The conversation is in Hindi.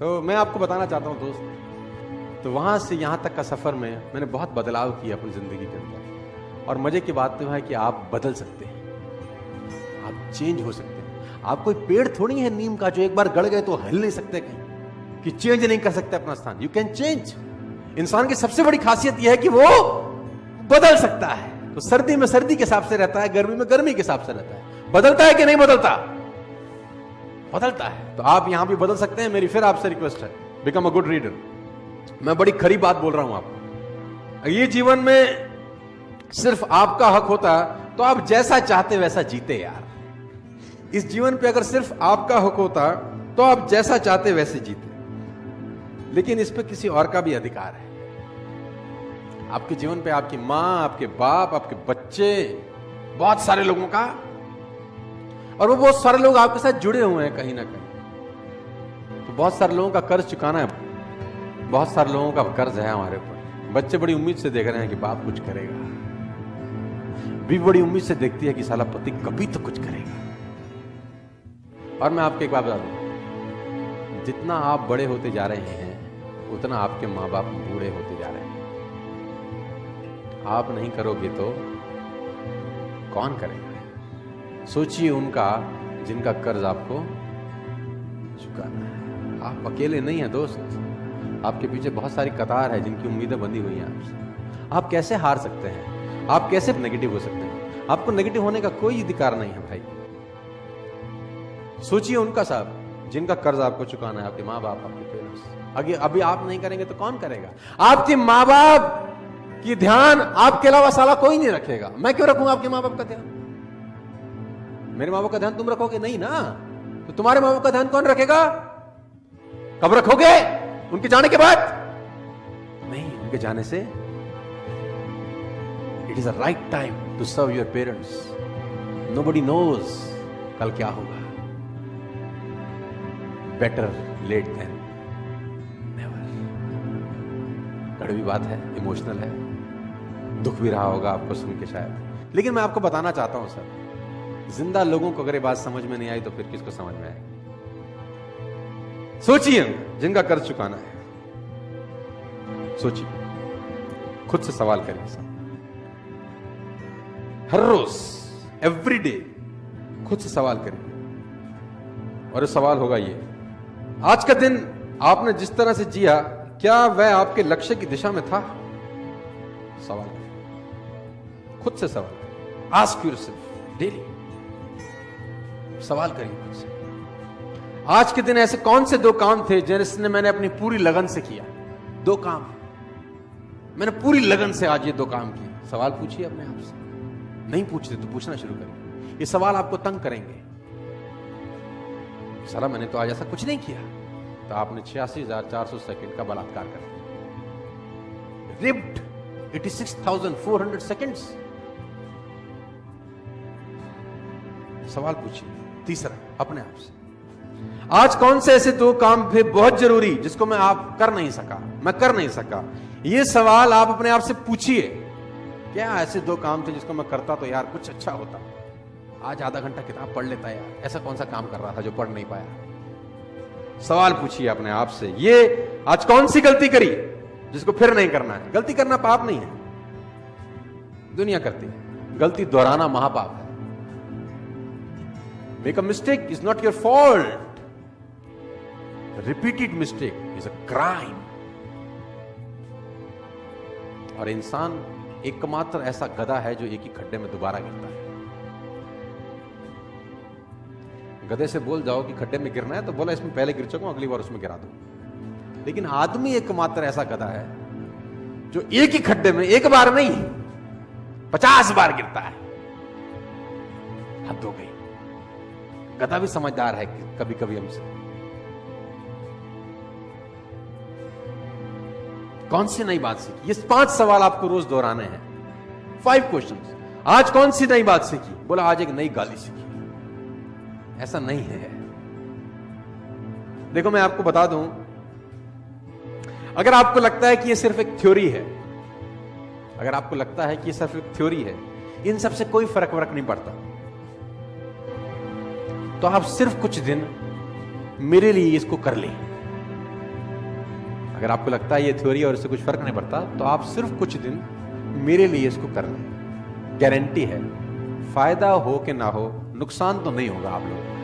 तो मैं आपको बताना चाहता हूं दोस्त, तो वहां से यहां तक का सफर में मैंने बहुत बदलाव किया अपनी जिंदगी के अंदर। और मजे की बात तो है कि आप बदल सकते हैं, आप चेंज हो सकते हैं। आप कोई पेड़ थोड़ी है नीम का जो एक बार गड़ गए तो हिल नहीं सकते कहीं, कि चेंज नहीं कर सकते अपना स्थान। You can change. इंसान की सबसे बड़ी खासियत यह है कि वो बदल सकता है। तो सर्दी में सर्दी के हिसाब से रहता है, गर्मी में गर्मी के हिसाब से रहता है। बदलता है कि नहीं बदलता? बदलता है। तो आप यहां भी बदल सकते हैं। मेरी फिर आपसे रिक्वेस्ट है, बिकम अ गुड रीडर। मैं बड़ी खरी बात बोल रहा हूं आपको। ये जीवन में सिर्फ आपका हक होता तो आप जैसा चाहते वैसा जीते यार। इस जीवन पे अगर सिर्फ आपका हक होता तो आप जैसा चाहते वैसे जीते, लेकिन इस पे किसी और का भी अधिकार है। आपके जीवन पे आपकी मां, आपके बाप, आपके बच्चे, बहुत सारे लोगों का, और वो बहुत सारे लोग आपके साथ जुड़े हुए हैं कहीं ना कहीं। तो बहुत सारे लोगों का कर्ज चुकाना है, बहुत सारे लोगों का कर्ज है हमारे ऊपर। बच्चे बड़ी उम्मीद से देख रहे हैं कि बाप कुछ करेगा, भी बड़ी उम्मीद से देखती है कि साला पति कभी तो कुछ करेगा। और मैं आपको एक बात बता दूं, जितना आप बड़े होते जा रहे हैं उतना आपके माँ बाप बूढ़े होते जा रहे हैं। आप नहीं करोगे तो कौन करेगा? सोचिए उनका जिनका कर्ज आपको चुकाना है। आप अकेले नहीं हैं दोस्त, आपके पीछे बहुत सारी कतार है जिनकी उम्मीदें बंधी हुई हैं आपसे। आप कैसे हार सकते हैं? आप कैसे नेगेटिव हो सकते हैं? आपको नेगेटिव होने का कोई अधिकार नहीं है भाई। सोचिए उनका साहब जिनका कर्ज आपको चुकाना है, आपके माँ बाप, आपके पेरेंट्स। अभी आप नहीं करेंगे तो कौन करेगा? आपके माँ बाप की ध्यान आपके अलावा साला कोई नहीं रखेगा। मैं क्यों रखूंगा आपके माँ बाप का ध्यान? मेरे माँ बाप का ध्यान तुम रखोगे नहीं ना, तो तुम्हारे माँ बाप का ध्यान कौन रखेगा? कब रखोगे? उनके जाने के बाद नहीं, उनके जाने से। It is a right time to serve your parents. Nobody knows कल क्या होगा। Better late than never. कड़वी बात है, इमोशनल है, दुख भी रहा होगा आपको सुन के शायद, लेकिन मैं आपको बताना चाहता हूं सर, जिंदा लोगों को अगर ये बात समझ में नहीं आई तो फिर किसको समझ में आएगी? सोचिए जिनका कर्ज चुकाना है, सोचिए, खुद से सवाल करिए सर। हर रोज, एवरी डे खुद से सवाल करिए। और ये सवाल होगा ये, आज का दिन आपने जिस तरह से जिया, क्या वह आपके लक्ष्य की दिशा में था? सवाल करिए, खुद से सवाल करिए। आस्क योरसेल्फ डेली, सवाल करिए खुद से। आज के दिन ऐसे कौन से दो काम थे जिसने मैंने अपनी पूरी लगन से किया? दो काम मैंने पूरी लगन से आज ये दो काम किए। सवाल पूछिए अपने आप से। नहीं पूछते तो पूछना शुरू करिए। ये सवाल आपको तंग करेंगे। साला मैंने तो आज ऐसा कुछ नहीं किया, तो आपने 86,400 सेकंड का बलात्कार कर दिया। Ripped 86,400 seconds. सवाल पूछिए। तीसरा, अपने आप से, आज कौन से ऐसे दो काम थे बहुत जरूरी जिसको मैं कर नहीं सका? ये सवाल आप अपने आप से पूछिए। क्या ऐसे दो काम थे जिसको मैं करता तो यार कुछ अच्छा होता? आज आधा घंटा किताब पढ़ लेता यार, ऐसा कौन सा काम कर रहा था जो पढ़ नहीं पाया? सवाल पूछिए अपने आप से। ये आज कौन सी गलती करी जिसको फिर नहीं करना है? गलती करना पाप नहीं है, दुनिया करती है। गलती दोहराना महापाप है। Make a mistake is not your fault, repeated mistake is a crime. और इंसान एकमात्र ऐसा गधा है जो एक ही खड्डे में दोबारा गिरता है। गधे से बोल जाओ कि खड्डे में गिरना है तो बोला इसमें पहले गिर चुका हूं, अगली बार उसमें गिरा दो। लेकिन आदमी एकमात्र ऐसा गधा है जो एक ही खड्डे में एक बार नहीं 50 बार गिरता है। हद हो गई। गधा भी समझदार है कभी कभी हमसे। कौन सी नई बात सीखी? ये 5 सवाल आपको रोज दोहराने हैं। 5 क्वेश्चंस। आज कौन सी नई बात सीखी? बोला आज एक नई गाली सीखी। ऐसा नहीं है। देखो मैं आपको बता दूं, अगर आपको लगता है कि ये सिर्फ एक थ्योरी है, अगर आपको लगता है कि ये सिर्फ एक थ्योरी है, इन सबसे कोई फर्क नहीं पड़ता, तो आप सिर्फ कुछ दिन मेरे लिए इसको कर लें। अगर आपको लगता है ये थ्योरी और इससे कुछ फर्क नहीं पड़ता, तो आप सिर्फ कुछ दिन मेरे लिए इसको कर लें। गारंटी है, फायदा हो कि ना हो, नुकसान तो नहीं होगा आप लोगों को।